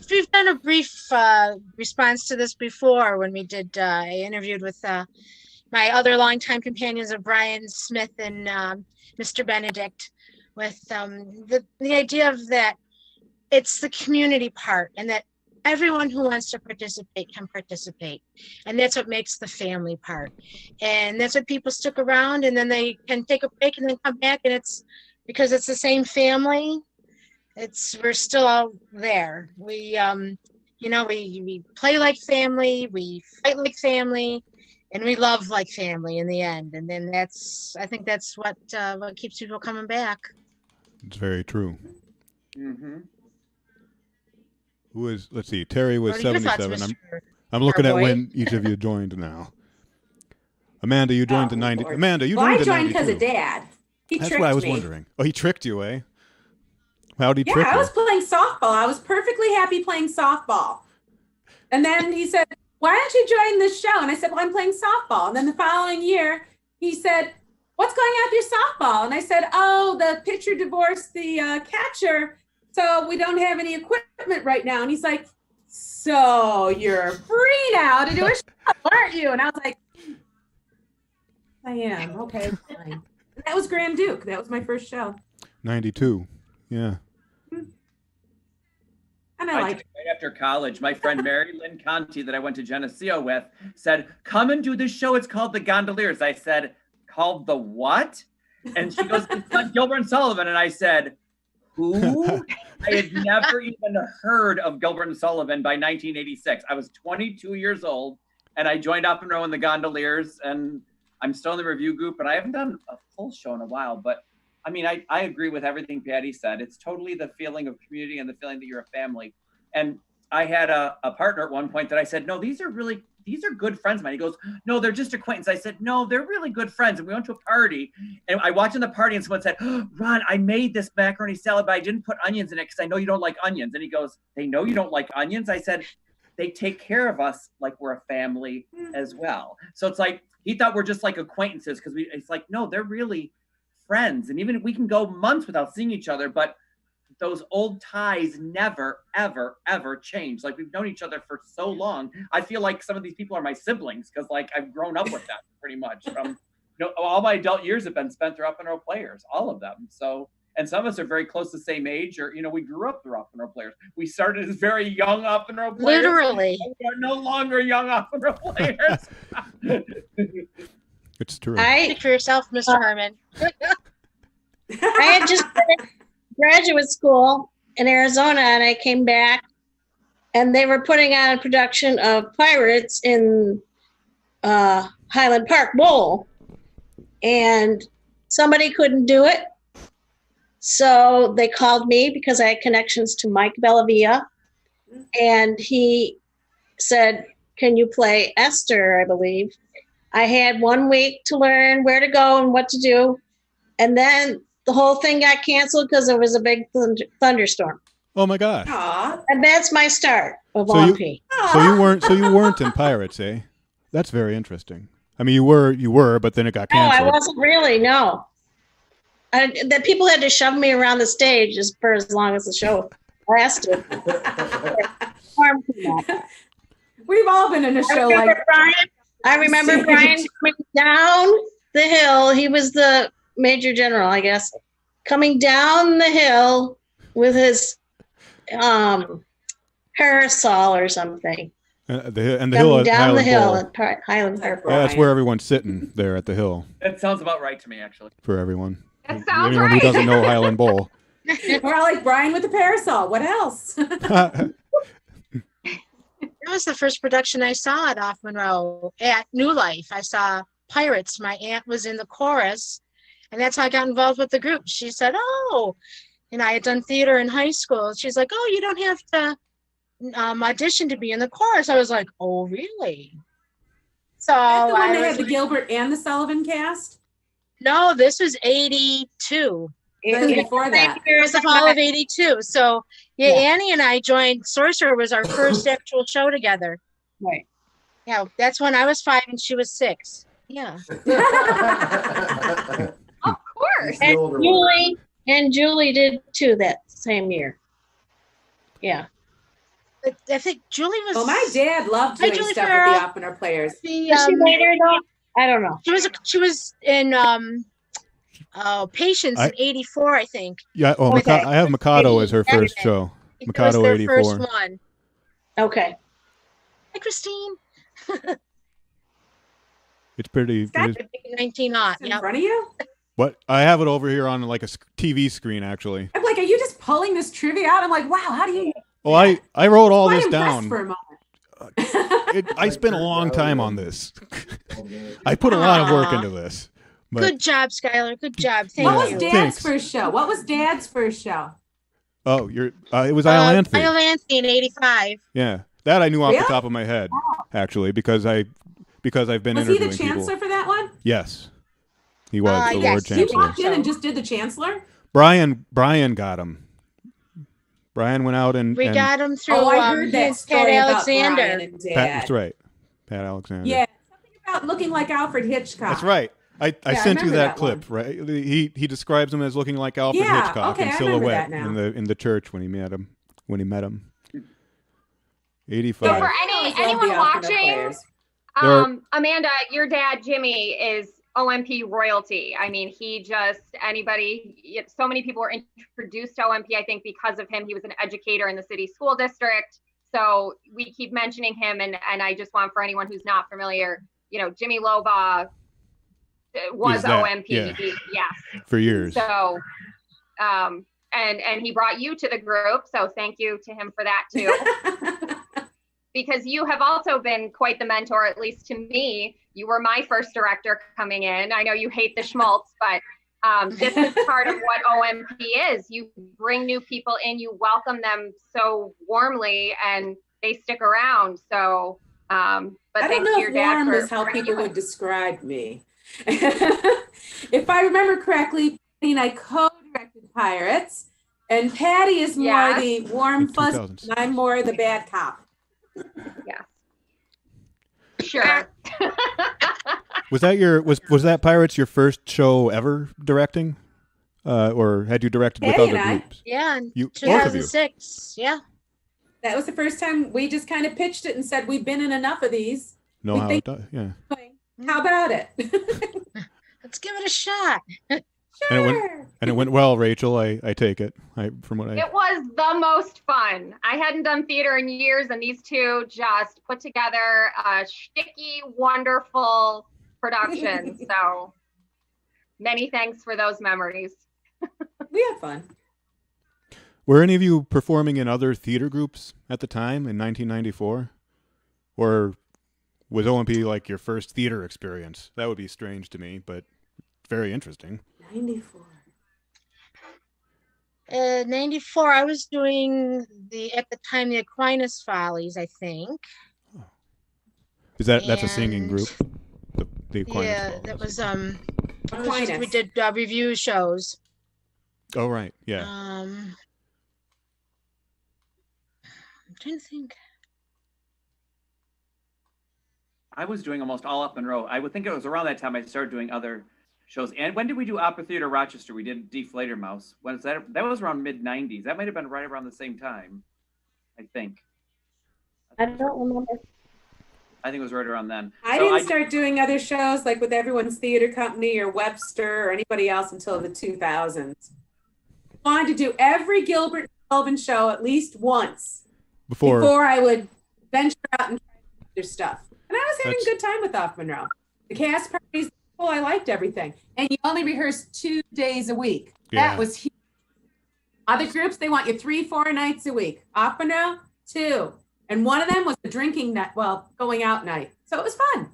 We've done a brief response to this before when we did. I interviewed with my other longtime companions of Brian Smith and Mr. Benedict, with the idea of that it's the community part, and that everyone who wants to participate can participate, and that's what makes the family part, and that's what people stick around, and then they can take a break and then come back, and it's because it's the same family. We're still all there. We we play like family, we fight like family, and we love like family in the end. And then I think that's what keeps people coming back. It's very true. Mm-hmm. Let's see, Terry was What are your thoughts, 77. Mr. I'm looking at Carboy? when each of you joined now. Amanda, you joined in 90. Lord. Amanda, you Well, joined I in joined 92. because of Dad. He That's tricked what I was me. wondering. Oh, he tricked you, eh? How'd he Yeah, trick I you? was playing softball. I was perfectly happy playing softball. And then he said, "Why don't you join this show?" And I said, "Well, I'm playing softball." And then the following year, he said, "What's going on with your softball?" And I said, "Oh, the pitcher divorced the catcher, so we don't have any equipment right now." And he's like, "So you're free now to do a show, aren't you?" And I was like, "I am. Okay, fine." And that was Grand Duke. That was my first show. 92. Yeah. And I I did liked it right after college. My friend Mary Lynn Conti, that I went to Geneseo with, said, "Come and do this show. It's called The Gondoliers." I said, "Called the what?" And she goes, "It's on Gilbert and Sullivan." And I said, "Who?" I had never even heard of Gilbert and Sullivan by 1986. I was 22 years old, and I joined Off-Monroe in The Gondoliers, and I'm still in the review group, and I haven't done a full show in a while. But I mean, I agree with everything Patty said. It's totally the feeling of community and the feeling that you're a family. And I had a partner at one point that I said, "No, these are good friends of mine." He goes, "No, they're just acquaintances." I said, "No, they're really good friends." And we went to a party, and I watched in the party, and someone said, "Oh, Ron, I made this macaroni salad, but I didn't put onions in it because I know you don't like onions." And he goes, "They know you don't like onions?" I said, "They take care of us like we're a family as well." So it's like, he thought we're just like acquaintances, because it's like, no, they're really friends. And even we can go months without seeing each other, but those old ties never, ever, ever change. Like, we've known each other for so long. I feel like some of these people are my siblings, because like I've grown up with them pretty much from, all my adult years have been spent through Off-Monroe Players, all of them. So, and some of us are very close to the same age, or, we grew up through Off-Monroe Players. We started as very young Off-Monroe Players. Literally. We are no longer young Off-Monroe Players. It's true. Speak for yourself, Mr. Herman. I had just finished graduate school in Arizona, and I came back, and they were putting on a production of Pirates in Highland Park Bowl, and somebody couldn't do it. So they called me because I had connections to Mike Bellavia, and he said, "Can you play Esther?" I believe. I had 1 week to learn where to go and what to do, and then the whole thing got canceled because there was a big thunderstorm. Oh my gosh. Aw. And that's my start of So OMP. you weren't in Pirates, eh? That's very interesting. I mean, you were, but then it got No, I canceled. wasn't really. No, the people had to shove me around the stage for as long as the show lasted. We've all been in a show like I remember Brian coming down the hill. He was the major general, I guess, coming down the hill with his parasol or something. And the hill Coming at down the Highland hill Bowl. at Highland Park. Yeah, that's where everyone's sitting there at the hill That sounds about right to me, actually. for everyone. That sounds Anyone who right. doesn't know Highland Bowl. we're all like Brian with the parasol. What else? That was the first production I saw at Off-Monroe at New Life. I saw Pirates. My aunt was in the chorus, and that's how I got involved with the group. She said, "Oh," and I had done theater in high school. She's like, "Oh, you don't have to audition to be in the chorus." I was like, "Oh, really?" So That's the one I that was had the Gilbert and the Sullivan cast? no, this was 82. It was before that. It was the fall of 82. So yeah, Annie and I joined Sorcerer was our first actual show together. Right. Yeah, that's when I was 5 and she was 6. Yeah. Of course. And Julie did too that same year. Yeah. I think Julie was. Well, my dad loved Hi, doing Julie stuff Farrell. with the Off-Monroe Players. The, Was she later though? I don't know. She was in Patience in 84, I think. Yeah. Oh, With I have Mikado as her first show. It was Mikado their 84. first one. Okay. Hi, Christine. It's pretty. It is, 19 odd. In front of you? what I have it over here on like a TV screen actually. I'm like, are you just pulling this trivia out? I'm like, wow, how do you? Oh, I wrote all Quite this impressed down. for a moment. I spent a long time on this. I put a lot of work into this. But Good job, Schuyler. Good job. Thank What you. was Dad's Thanks. first show? What was Dad's first show? oh, it was Iolanthe. Iolanthe in 85. Yeah, that I knew off Really? the top of my head actually because I've been Was he interviewing the chancellor people. for that one? Yes, he was the yes, Lord he You Chancellor. walked in and just did the chancellor? Brian got him. Brian went out and We got him through I heard he that and story Pat about Alexander. Brian and Dad. Pat, that's right, Pat Alexander. Yeah, something about looking like Alfred Hitchcock. That's right. I I sent you remember that that clip, right? He describes him as looking like Alfred Yeah, Hitchcock okay, in I remember silhouette that now. in the church when he met him. 85. So for I always loved anyone the Off-Monroe watching, Players. There are- Amanda, your dad Jimmy is OMP royalty. I mean, so many people were introduced to OMP, I think, because of him. He was an educator in the city school district. So we keep mentioning him, and I just want for anyone who's not familiar, Jimmy Lobaugh was Is that- OMP. yeah. Yes. For years. So, and he brought you to the group. So thank you to him for that too. Because you have also been quite the mentor, at least to me. You were my first director coming in. I know you hate the schmaltz, but this is part of what OMP is. You bring new people in, you welcome them so warmly, and they stick around. So, but I don't thanks know to your if dad warm for is how bringing people you would describe me. If I remember correctly, Patty and I co-directed Pirates, and Patty is more Yeah. the warm In fuzz, 2000s. and I'm more the bad cop. Yeah. Sure. Was that Pirates your first show ever directing? Or had you directed with Patty other and I. groups? Yeah, in You- both of you. 2006. Yeah. That was the first time we just kind of pitched it and said, we've been in enough of these. Know We how think- it does? Yeah. How about it? Let's give it a shot. And it went well, Rachel. I take it. From what I It was the most fun. I hadn't done theater in years, and these two just put together a sticky, wonderful production. So many thanks for those memories. We had fun. Were any of you performing in other theater groups at the time in 1994? Or was OMP like your first theater experience? That would be strange to me, but very interesting. 94. '94, I was doing at the time, the Aquinas Follies, I think. That's a singing group? The Aquinas Yeah, Follies. that was, Aquinas. we did review shows. Oh, right. Yeah. I'm trying to think. I was doing almost all Off-Monroe. I would think it was around that time I started doing other shows. And when did we do Opera Theater Rochester? We did Deflator Mouse. When was that? That was around mid-90s. That might have been right around the same time, I think. I don't remember. I think it was right around then. I didn't start doing other shows like with Everyone's Theater Company or Webster or anybody else until the 2000s. I wanted to do every Gilbert and Sullivan show at least once before I would venture out and try other stuff. And I was having a good time with Off-Monroe. The cast parties, well, I liked everything. And you only rehearsed 2 days a week. Yeah. That was huge. Other groups, they want you 3-4 nights a week. Off-Monroe, 2. And one of them was the drinking night, going out night. So it was fun.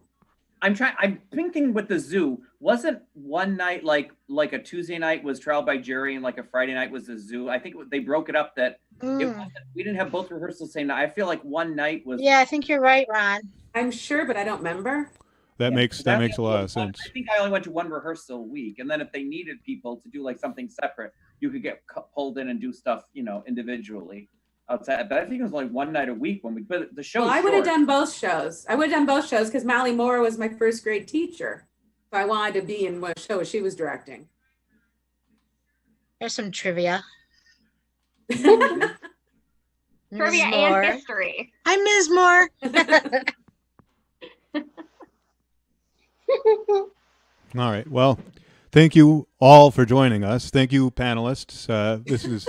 I'm thinking with the zoo, wasn't one night like a Tuesday night was Trial by Jury and like a Friday night was the zoo? I think they broke it up that we didn't have both rehearsals the same night. I feel like one night was. Yeah, I think you're right, Ron. I'm sure, but I don't remember. That makes a lot of sense. I think I only went to one rehearsal a week, and then if they needed people to do like something separate, you could get pulled in and do stuff, individually outside. But I think it was only one night a week when we put the show. Well, I would have done both shows. I would have done both shows because Molly Moore was my first grade teacher, so I wanted to be in what show she was directing. There's some trivia. Trivia Moore. and history. Hi, Ms. Moore. All right. Well, thank you all for joining us. Thank you, panelists. This is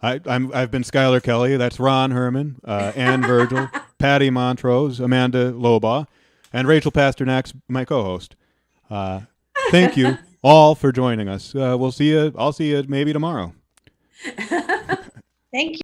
I've been Schuyler Kelley. That's Ron Herman, Anne Virgil, Patti Montroise, Amanda Lobaugh, and Rachel Pasternak's my co-host. Thank you all for joining us. We'll see you. I'll see you maybe tomorrow. Thank you.